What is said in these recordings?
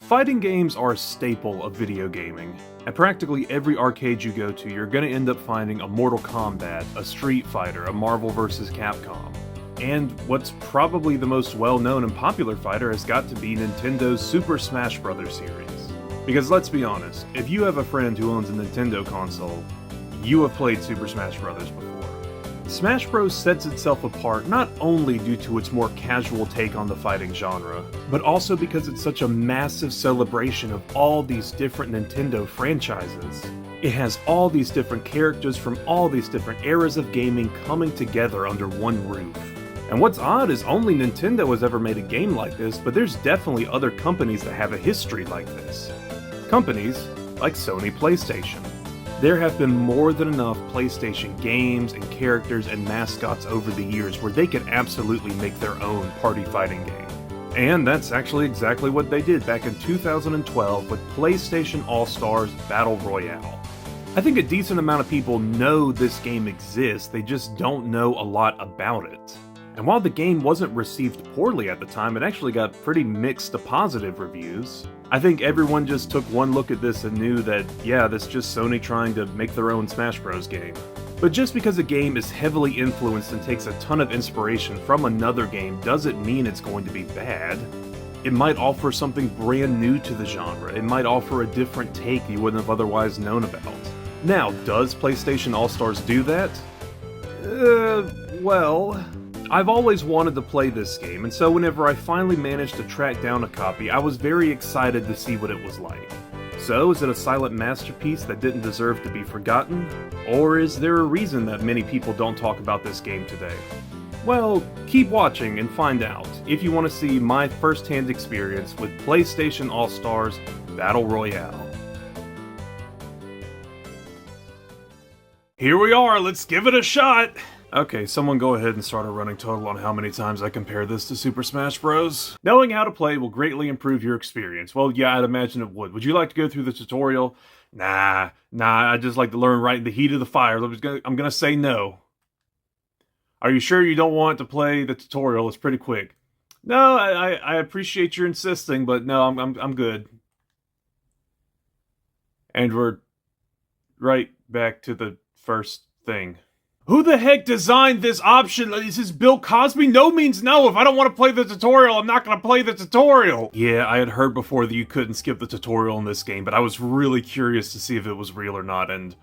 Fighting games are a staple of video gaming. At practically every arcade you go to, you're gonna end up finding a Mortal Kombat, a Street Fighter, a Marvel vs. Capcom. And what's probably the most well-known and popular fighter has got to be Nintendo's Super Smash Bros. Series. Because let's be honest, if you have a friend who owns a Nintendo console, you have played Super Smash Bros. Before. Smash Bros. Sets itself apart not only due to its more casual take on the fighting genre, but also because it's such a massive celebration of all these different Nintendo franchises. It has all these different characters from all these different eras of gaming coming together under one roof. And what's odd is only Nintendo has ever made a game like this, but there's definitely other companies that have a history like this. Companies like Sony PlayStation. There have been more than enough PlayStation games and characters and mascots over the years where they could absolutely make their own party fighting game. And that's actually exactly what they did back in 2012 with PlayStation All-Stars Battle Royale. I think a decent amount of people know this game exists, they just don't know a lot about it. And while the game wasn't received poorly at the time, it actually got pretty mixed to positive reviews. I think everyone just took one look at this and knew that, yeah, this is just Sony trying to make their own Smash Bros. Game. But just because a game is heavily influenced and takes a ton of inspiration from another game doesn't mean it's going to be bad. It might offer something brand new to the genre, it might offer a different take you wouldn't have otherwise known about. Now, does PlayStation All-Stars do that? Well... I've always wanted to play this game, and so whenever I finally managed to track down a copy, I was very excited to see what it was like. So, is it a silent masterpiece that didn't deserve to be forgotten? Or is there a reason that many people don't talk about this game today? Well, keep watching and find out, if you want to see my first-hand experience with PlayStation All-Stars Battle Royale. Here we are, let's give it a shot! Okay, someone go ahead and start a running total on how many times I compare this to Super Smash Bros. Knowing how to play will greatly improve your experience. Well, yeah, I'd imagine it would. Would you like to go through the tutorial? Nah, I just like to learn right in the heat of the fire. I'm gonna say no. Are you sure you don't want to play the tutorial? It's pretty quick. No, I appreciate your insisting, but no, I'm good. And we're right back to the first thing. Who the heck designed this option? Is this Bill Cosby? No means no. If I don't want to play the tutorial, I'm not going to play the tutorial. Yeah, I had heard before that you couldn't skip the tutorial in this game, but I was really curious to see if it was real or not, and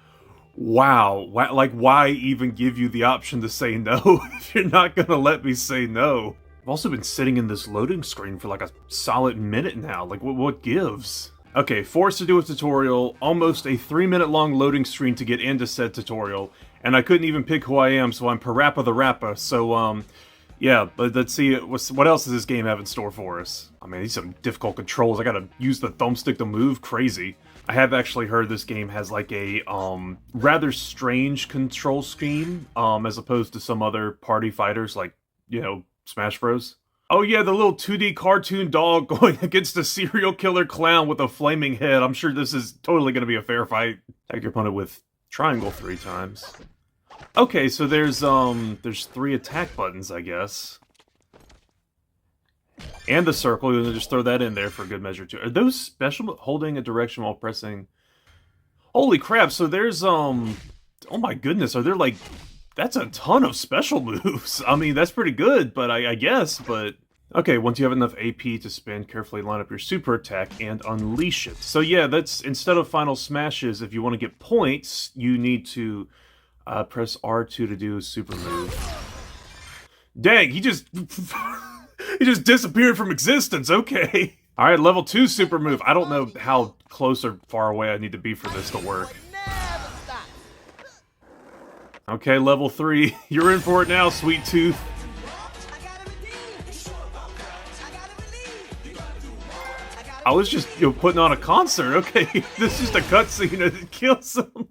wow, like why even give you the option to say no if you're not going to let me say no? I've also been sitting in this loading screen for like a solid minute now. Like, what gives? Okay, forced to do a tutorial, almost a 3-minute long loading screen to get into said tutorial, and I couldn't even pick who I am, so I'm Parappa the Rappa, so, yeah, but let's see, what else does this game have in store for us? I mean, these are some difficult controls, I gotta use the thumbstick to move, crazy. I have actually heard this game has like a, rather strange control scheme, as opposed to some other party fighters like, you know, Smash Bros. Oh yeah, the little 2D cartoon dog going against a serial killer clown with a flaming head. I'm sure this is totally going to be a fair fight. Attack your opponent with triangle 3 times. Okay, so there's 3 attack buttons, I guess. And the circle, you'll just throw that in there for good measure too. Are those special holding a direction while pressing? Holy crap, so there's, oh my goodness, are there like... That's a ton of special moves. I mean, that's pretty good, but I guess, but... Okay, once you have enough AP to spend, carefully line up your super attack and unleash it. So yeah, that's, instead of final smashes, if you want to get points, you need to press R2 to do a super move. Dang, he just... he just disappeared from existence, okay. Alright, level 2 super move. I don't know how close or far away I need to be for this to work. Okay, level 3. You're in for it now, sweet tooth. I was just, putting on a concert. Okay, this is just a cutscene that kills him.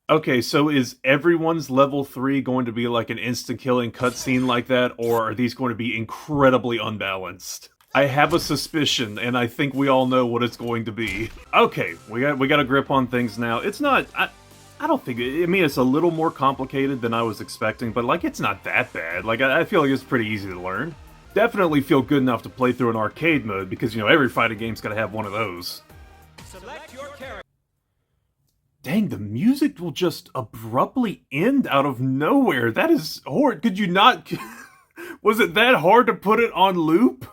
Okay, so is everyone's level 3 going to be like an instant-killing cutscene like that, or are these going to be incredibly unbalanced? I have a suspicion, and I think we all know what it's going to be. Okay, we got a grip on things now. It's not... I don't think... I mean, it's a little more complicated than I was expecting, but, like, it's not that bad. Like, I feel like it's pretty easy to learn. definitely feel good enough to play through an arcade mode because, you know, every fighting game's gotta have one of those. Select your character. Dang, the music will just abruptly end out of nowhere. That is horrid. Could you not... Was it that hard to put it on loop?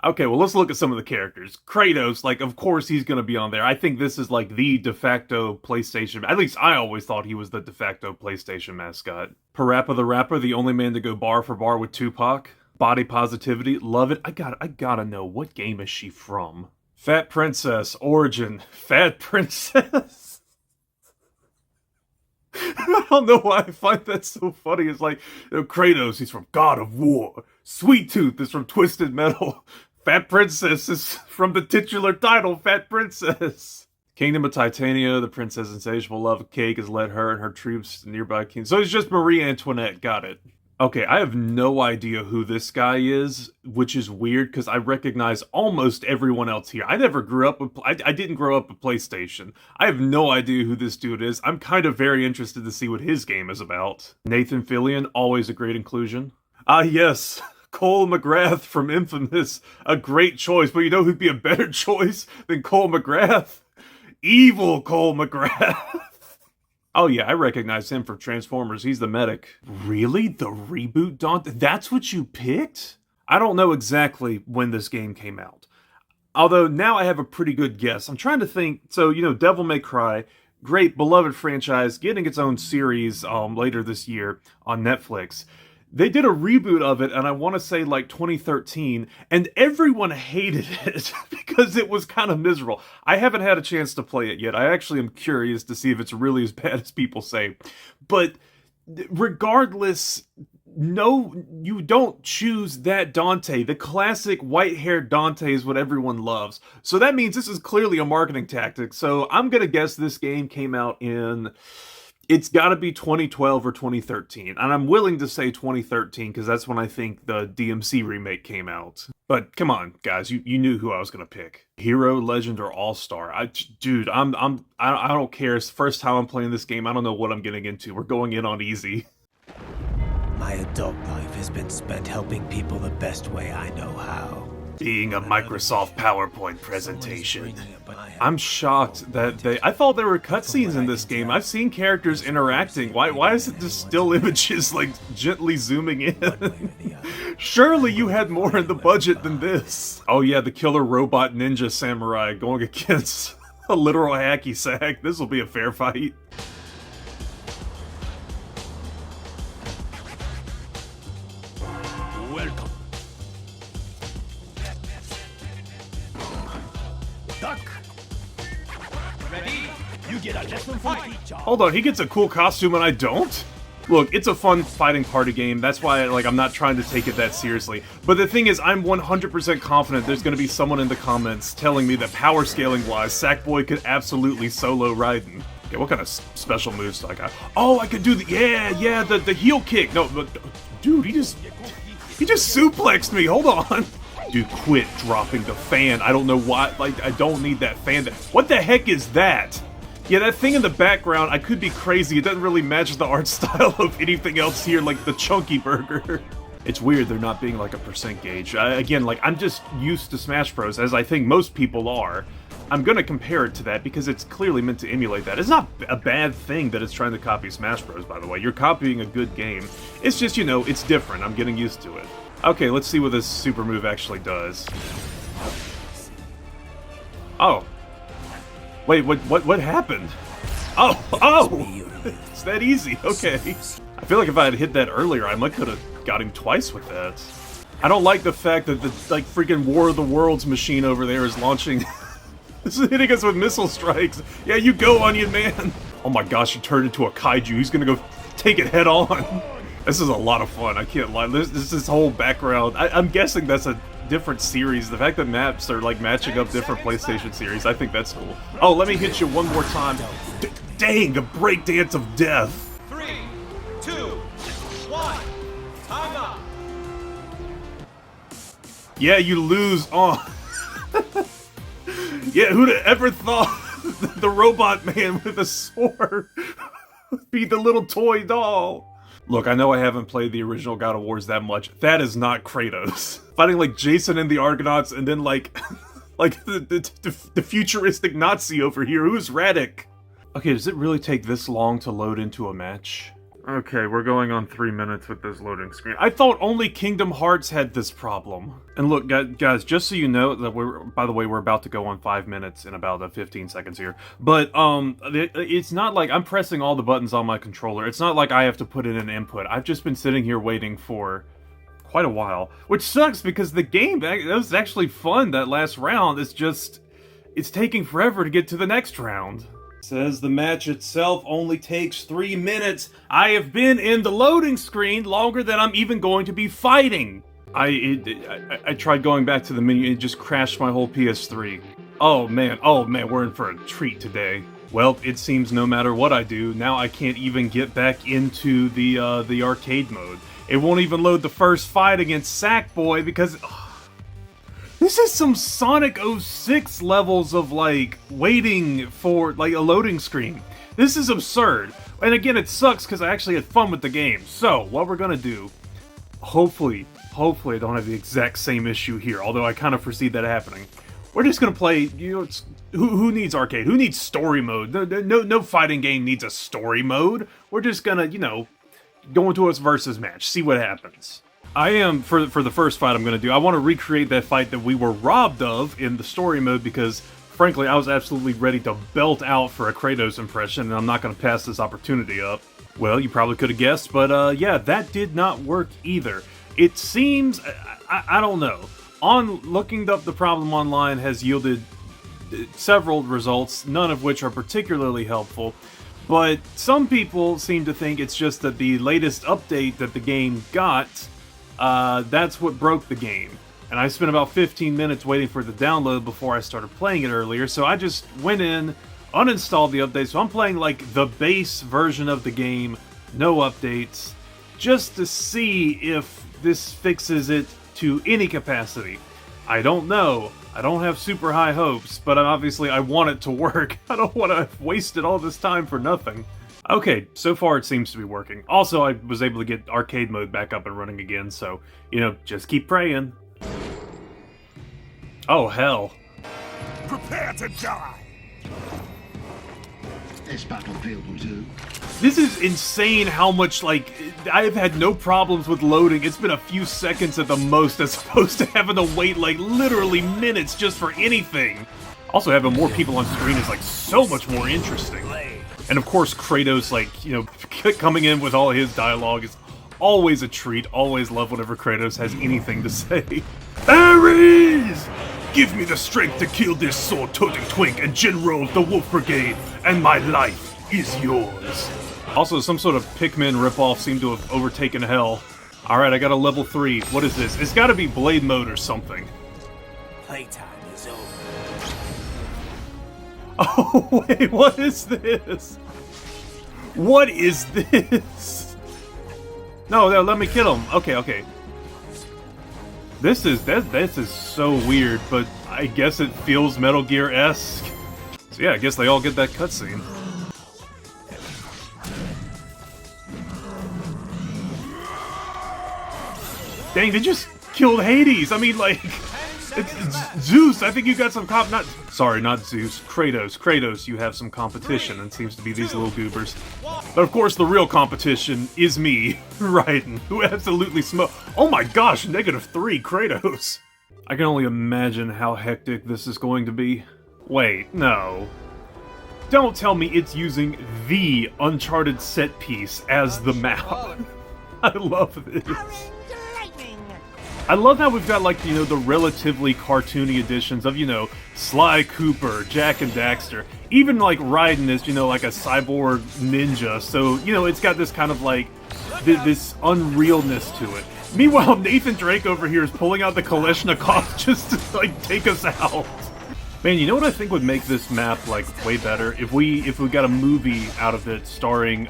Okay, well, let's look at some of the characters. Kratos, like, of course he's gonna be on there. I think this is, like, the de facto PlayStation... At least I always thought he was the de facto PlayStation mascot. Parappa the Rapper, the only man to go bar for bar with Tupac. Body positivity, love it. I gotta know, what game is she from? Fat Princess, Origin, Fat Princess. I don't know why I find that so funny. It's like, you know, Kratos, he's from God of War. Sweet Tooth is from Twisted Metal. Fat Princess is from the titular title, Fat Princess. Kingdom of Titania, the princess insatiable love of cake has led her and her troops to nearby kings. So it's just Marie Antoinette, got it. Okay, I have no idea who this guy is, which is weird because I recognize almost everyone else here. I never grew up with... I didn't grow up with PlayStation. I have no idea who this dude is. I'm kind of very interested to see what his game is about. Nathan Fillion, always a great inclusion. Ah, yes, Cole McGrath from Infamous. A great choice, but you know who'd be a better choice than Cole McGrath? Evil Cole McGrath. Oh yeah, I recognize him from Transformers. He's the medic. Really? The reboot Dante? That's what you picked? I don't know exactly when this game came out. Although now I have a pretty good guess. I'm trying to think. So, you know, Devil May Cry, great beloved franchise, getting its own series later this year on Netflix. They did a reboot of it, and I want to say like 2013, and everyone hated it because it was kind of miserable. I haven't had a chance to play it yet. I actually am curious to see if it's really as bad as people say. But regardless, no, you don't choose that Dante. The classic white-haired Dante is what everyone loves. So that means this is clearly a marketing tactic. So I'm going to guess this game came out in... It's got to be 2012 or 2013, and I'm willing to say 2013 because that's when I think the DMC remake came out. But come on, guys, you knew who I was gonna pick. Hero, Legend, or All-Star. Dude, I don't care. It's the first time I'm playing this game. I don't know what I'm getting into. We're going in on easy. My adult life has been spent helping people the best way I know how. Being a Microsoft PowerPoint presentation. I'm shocked that I thought there were cutscenes in this game. I've seen characters interacting. Why is it just still images, like, gently zooming in? Surely you had more in the budget than this. Oh yeah, the killer robot ninja samurai going against a literal hacky sack. This will be a fair fight. Welcome. Duck. Ready? You get a lesson from teacher. Hold on, he gets a cool costume and I don't? Look, it's a fun fighting party game. That's why, like, I'm not trying to take it that seriously. But the thing is, I'm 100% confident there's going to be someone in the comments telling me that power scaling-wise, Sackboy could absolutely solo Raiden. Okay, what kind of special moves do I got? Oh, I could do the... Yeah, the heel kick. No, but... Dude, he just suplexed me. Hold on. Dude, quit dropping the fan. I don't know why. Like, I don't need that fan. What the heck is that? Yeah, that thing in the background, I could be crazy. It doesn't really match the art style of anything else here, like the Chunky Burger. It's weird there not being like a percent gauge. Again, like, I'm just used to Smash Bros, as I think most people are. I'm gonna compare it to that because it's clearly meant to emulate that. It's not a bad thing that it's trying to copy Smash Bros, by the way. You're copying a good game. It's just, you know, it's different. I'm getting used to it. Okay, let's see what this super move actually does. Oh. Wait, what happened? Oh! It's that easy, okay. I feel like if I had hit that earlier, I might could have got him twice with that. I don't like the fact that the, like, freaking War of the Worlds machine over there is launching... This is hitting us with missile strikes. Yeah, you go, Onion Man! Oh my gosh, he turned into a kaiju. He's gonna go take it head on. This is a lot of fun, I can't lie. This whole background, I'm guessing that's a different series. The fact that maps are like matching up different PlayStation series, I think that's cool. Oh, let me hit you one more time. Dang, the breakdance of death. 3, 2, 1, time up. Yeah, you lose on. Yeah, who'd have ever thought the robot man with a sword would be the little toy doll? Look, I know I haven't played the original God of Wars that much. That is not Kratos. Fighting like Jason and the Argonauts, and then like, like the futuristic Nazi over here. Who's Radek? Okay, does it really take this long to load into a match? Okay, we're going on 3 minutes with this loading screen. I thought only Kingdom Hearts had this problem. And look, guys, just so you know that by the way, we're about to go on 5 minutes in about 15 seconds here. But, it's not like I'm pressing all the buttons on my controller. It's not like I have to put in an input. I've just been sitting here waiting for quite a while. Which sucks because the game, that was actually fun, that last round. It's taking forever to get to the next round. Says the match itself only takes 3 minutes. I have been in the loading screen longer than I'm even going to be fighting. I tried going back to the menu, it just crashed my whole PS3. Oh man, we're in for a treat today. Well, it seems no matter what I do, now I can't even get back into the arcade mode. It won't even load the first fight against Sackboy because... This is some Sonic 06 levels of, like, waiting for, like, a loading screen. This is absurd. And again, it sucks because I actually had fun with the game. So, what we're gonna do, hopefully I don't have the exact same issue here, although I kind of foresee that happening. We're just gonna play, you know, who needs arcade? Who needs story mode? No fighting game needs a story mode. We're just gonna, you know, go into a versus match, see what happens. I am, for the first fight I'm going to do, I want to recreate that fight that we were robbed of in the story mode because, frankly, I was absolutely ready to belt out for a Kratos impression, and I'm not going to pass this opportunity up. Well, you probably could have guessed, but yeah, that did not work either. It seems, I don't know, looking up the problem online has yielded several results, none of which are particularly helpful. But some people seem to think it's just that the latest update that the game got, that's what broke the game. And I spent about 15 minutes waiting for the download before I started playing it earlier, so I just went in, uninstalled the update, so I'm playing like the base version of the game, no updates, just to see if this fixes it to any capacity. I don't know. I don't have super high hopes, but obviously I want it to work. I don't want to have wasted all this time for nothing. Okay, so far it seems to be working. Also, I was able to get arcade mode back up and running again, so, you know, just keep praying. Oh, hell. Prepare to die! This battlefield will do. This is insane how much, like, I've had no problems with loading. It's been a few seconds at the most as opposed to having to wait, like, literally minutes just for anything. Also, having more people on screen is, like, so much more interesting. And of course, Kratos, like, you know, coming in with all his dialogue is always a treat. Always love whenever Kratos has anything to say. Ares! Give me the strength to kill this sword-toting twink and general of the Wolf Brigade, and my life is yours. Also, some sort of Pikmin ripoff seemed to have overtaken hell. Alright, I got a level 3. What is this? It's gotta be Blade Mode or something. Playtime is over. Oh, wait, what is this? What is this? No, let me kill him. Okay. This is so weird, but I guess it feels Metal Gear-esque. So yeah, I guess they all get that cutscene. Dang, they just killed Hades! I mean, like... It's Zeus, I think you got some Sorry, not Zeus. Kratos, you have some competition, and seems to be these little goobers. But of course, the real competition is me, Raiden, who absolutely Oh my gosh, -3, Kratos! I can only imagine how hectic this is going to be. Wait, no. Don't tell me it's using the Uncharted set piece as the map. I love this. I love how we've got, like, you know, the relatively cartoony editions of, you know, Sly Cooper, Jak and Daxter. Even, like, Raiden is, you know, like a cyborg ninja, so, you know, it's got this kind of, like, this unrealness to it. Meanwhile, Nathan Drake over here is pulling out the Kalashnikov just to, like, take us out. Man, you know what I think would make this map, like, way better? If we got a movie out of it starring,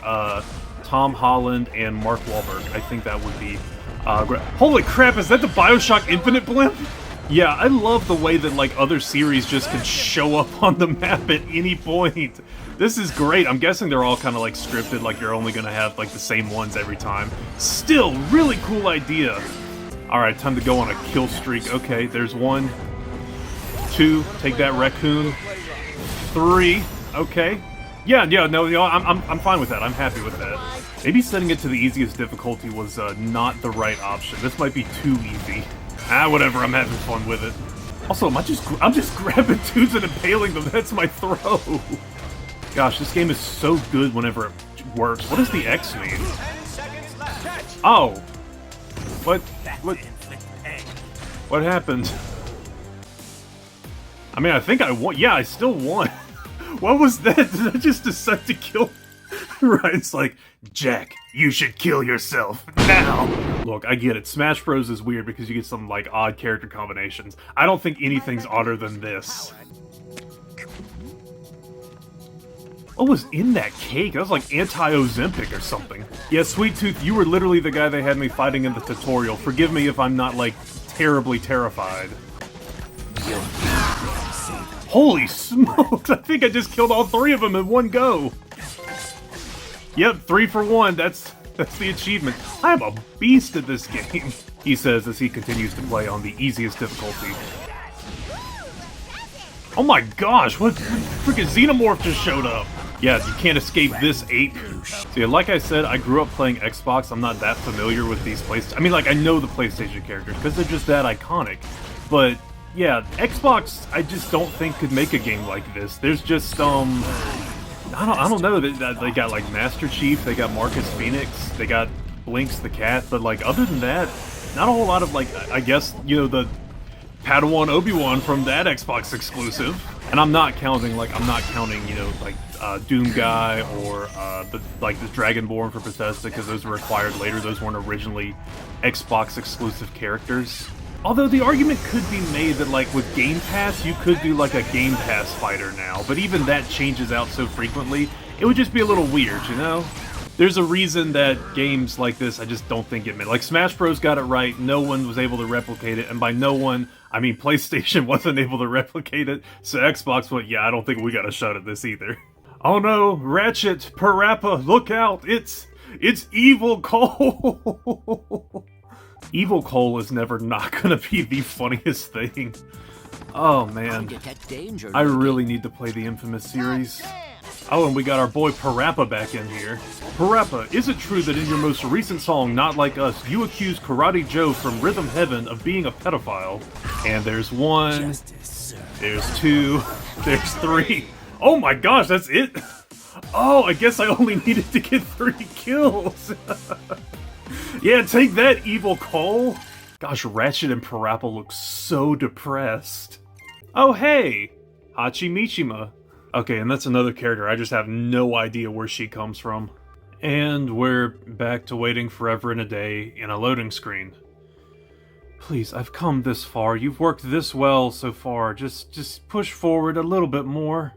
Tom Holland and Mark Wahlberg. I think that would be... Holy crap, is that the BioShock Infinite blimp? Yeah, I love the way that, like, other series just can show up on the map at any point. This is great. I'm guessing they're all kind of, like, scripted, like you're only gonna have, like, the same ones every time. Still, really cool idea. Alright, time to go on a kill streak. Okay, there's 1, 2, take that raccoon. 3, okay. Yeah, no, I'm fine with that. I'm happy with that. Maybe setting it to the easiest difficulty was not the right option. This might be too easy. Ah, whatever, I'm having fun with it. Also, I'm just grabbing dudes and impaling them. That's my throw. Gosh, this game is so good whenever it works. What does the X mean? 10 seconds left. Catch. Oh. What happened? I mean, I think I won. Yeah, I still won. What was that? Did I just decide to kill? Right, it's like, Jack, you should kill yourself now. Look, I get it. Smash Bros is weird because you get some, like, odd character combinations. I don't think anything's odder than this. What was in that cake? That was like anti-Ozempic or something. Yeah, Sweet Tooth, you were literally the guy they had me fighting in the tutorial. Forgive me if I'm not, like, terribly terrified. Holy smokes! I think I just killed all 3 of them in one go. Yep, 3 for 1. That's the achievement. I am a beast at this game, he says as he continues to play on the easiest difficulty. Oh my gosh, what freaking Xenomorph just showed up? Yeah, you can't escape this ape. So yeah, like I said, I grew up playing Xbox. I'm not that familiar with these PlayStation. I mean, like, I know the PlayStation characters because they're just that iconic. But yeah, Xbox, I just don't think could make a game like this. There's just I don't know. They got like Master Chief, they got Marcus Phoenix, they got Blinks the cat, but like other than that, not a whole lot of like, I guess, you know, the Padawan Obi-Wan from that Xbox exclusive. And I'm not counting, you know, like Doom Guy or the Dragonborn for Bethesda, because those were acquired later. Those weren't originally Xbox exclusive characters. Although the argument could be made that, like, with Game Pass, you could do, like, a Game Pass fighter now, but even that changes out so frequently, it would just be a little weird, you know? There's a reason that games like this, I just don't think get made. Like, Smash Bros. Got it right, no one was able to replicate it, and by no one, I mean PlayStation wasn't able to replicate it, so Xbox went, yeah, I don't think we got a shot at this either. Oh no, Ratchet, Parappa, look out, it's Evil Cole! Evil Cole is never not gonna be the funniest thing. Oh man, I really need to play the Infamous series. Oh, and we got our boy Parappa back in here. Parappa, is it true that in your most recent song, Not Like Us, you accused Karate Joe from Rhythm Heaven of being a pedophile? And there's 1, there's 2, there's 3. Oh my gosh, that's it? Oh, I guess I only needed to get 3 kills. Yeah, take that, Evil Cole! Gosh, Ratchet and Parappa look so depressed. Oh hey! Hachi Mishima. Okay, and that's another character, I just have no idea where she comes from. And we're back to waiting forever and a day in a loading screen. Please, I've come this far, you've worked this well so far, just push forward a little bit more.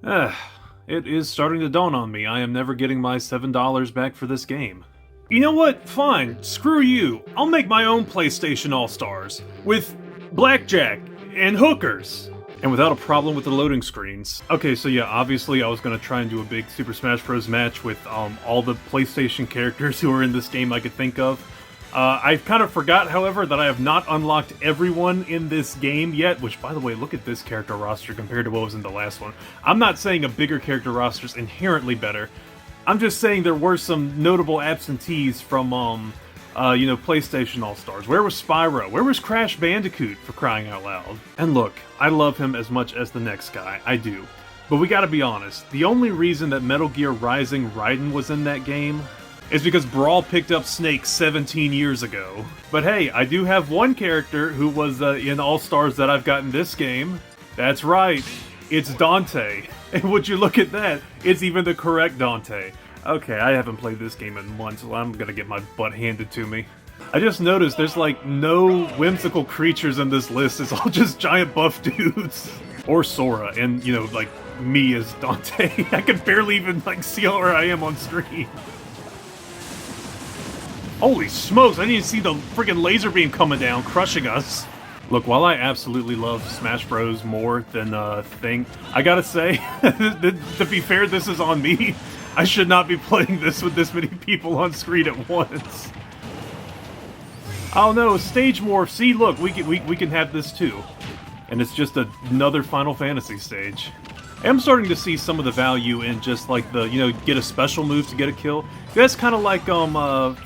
It is starting to dawn on me, I am never getting my $7 back for this game. You know what? Fine. Screw you. I'll make my own PlayStation All-Stars. With blackjack and hookers. And without a problem with the loading screens. Okay, so yeah, obviously I was going to try and do a big Super Smash Bros. Match with all the PlayStation characters who are in this game I could think of. I kind of forgot, however, that I have not unlocked everyone in this game yet, which, by the way, look at this character roster compared to what was in the last one. I'm not saying a bigger character roster is inherently better. I'm just saying there were some notable absentees from, you know, PlayStation All-Stars. Where was Spyro? Where was Crash Bandicoot, for crying out loud? And look, I love him as much as the next guy, I do. But we gotta be honest, the only reason that Metal Gear Rising Raiden was in that game is because Brawl picked up Snake 17 years ago. But hey, I do have one character who was in All-Stars that I've got in this game. That's right, it's Dante. And would you look at that, it's even the correct Dante. Okay, I haven't played this game in months, so I'm gonna get my butt handed to me. I just noticed there's like no whimsical creatures in this list, it's all just giant buff dudes. Or Sora, and you know, like, me as Dante. I can barely even like see where I am on screen. Holy smokes, I didn't even see the freaking laser beam coming down, crushing us. Look, while I absolutely love Smash Bros. More than Thing, I gotta say, to be fair, this is on me. I should not be playing this with this many people on screen at once. Oh no, stage morph. See, look, we can have this too. And it's just another Final Fantasy stage. I'm starting to see some of the value in just like the, get a special move to get a kill. That's kind of like,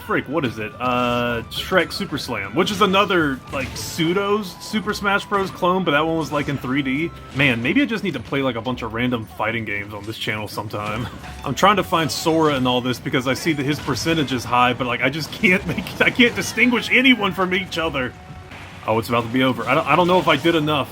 frick, what is it? Shrek Super Slam, which is another, like, pseudo Super Smash Bros. Clone, but that one was, like, in 3D. Man, maybe I just need to play, like, a bunch of random fighting games on this channel sometime. I'm trying to find Sora in all this because I see that his percentage is high, but, like, I just can't I can't distinguish anyone from each other. Oh, it's about to be over. I don't know if I did enough.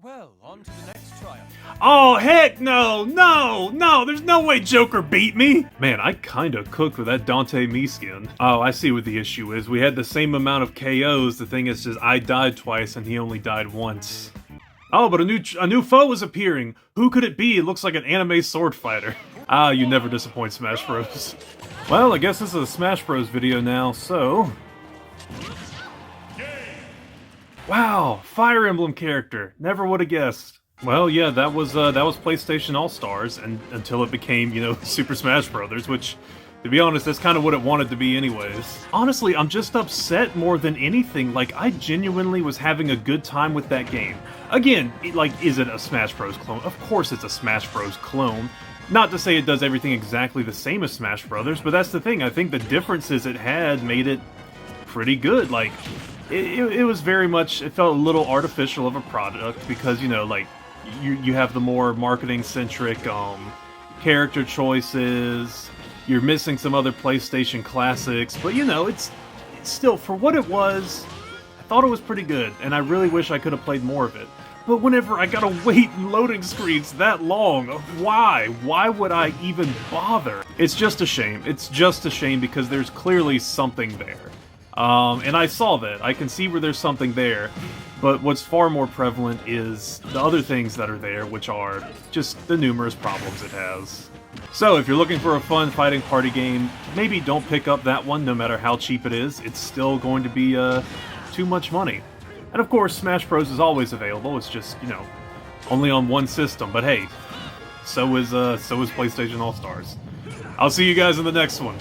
Well, on to the next trial. Oh, heck no! No! There's no way Joker beat me! Man, I kinda cooked with that Dante Me skin. Oh, I see what the issue is. We had the same amount of KOs. The thing is just I died twice and he only died once. Oh, but a new foe is appearing. Who could it be? It looks like an anime sword fighter. Ah, you never disappoint, Smash Bros. Well, I guess this is a Smash Bros video now, so... Wow, Fire Emblem character. Never would have guessed. Well, yeah, that was PlayStation All-Stars, and until it became, Super Smash Brothers, which, to be honest, that's kind of what it wanted to be anyways. Honestly, I'm just upset more than anything. Like, I genuinely was having a good time with that game. Again, is it a Smash Bros. Clone? Of course it's a Smash Bros. Clone. Not to say it does everything exactly the same as Smash Brothers, but that's the thing. I think the differences it had made it pretty good. Like, it was very much, it felt a little artificial of a product because, you have the more marketing-centric character choices, you're missing some other PlayStation classics, but it's still, for what it was, I thought it was pretty good, and I really wish I could have played more of it. But whenever I gotta wait in loading screens that long, why? Why would I even bother? It's just a shame. It's just a shame because there's clearly something there. And I saw that. I can see where there's something there. But what's far more prevalent is the other things that are there, which are just the numerous problems it has. So, if you're looking for a fun fighting party game, maybe don't pick up that one no matter how cheap it is. It's still going to be, too much money. And of course, Smash Bros. Is always available. It's just, only on one system. But hey, so is PlayStation All-Stars. I'll see you guys in the next one.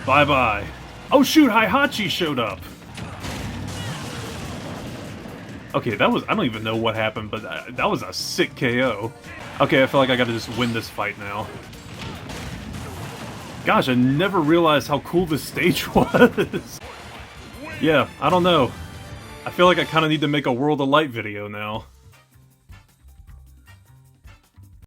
Bye-bye. Oh shoot, Heihachi showed up! Okay, that was, I don't even know what happened, but that was a sick KO. Okay, I feel like I gotta just win this fight now. Gosh, I never realized how cool this stage was. Yeah, I don't know. I feel like I kinda need to make a World of Light video now.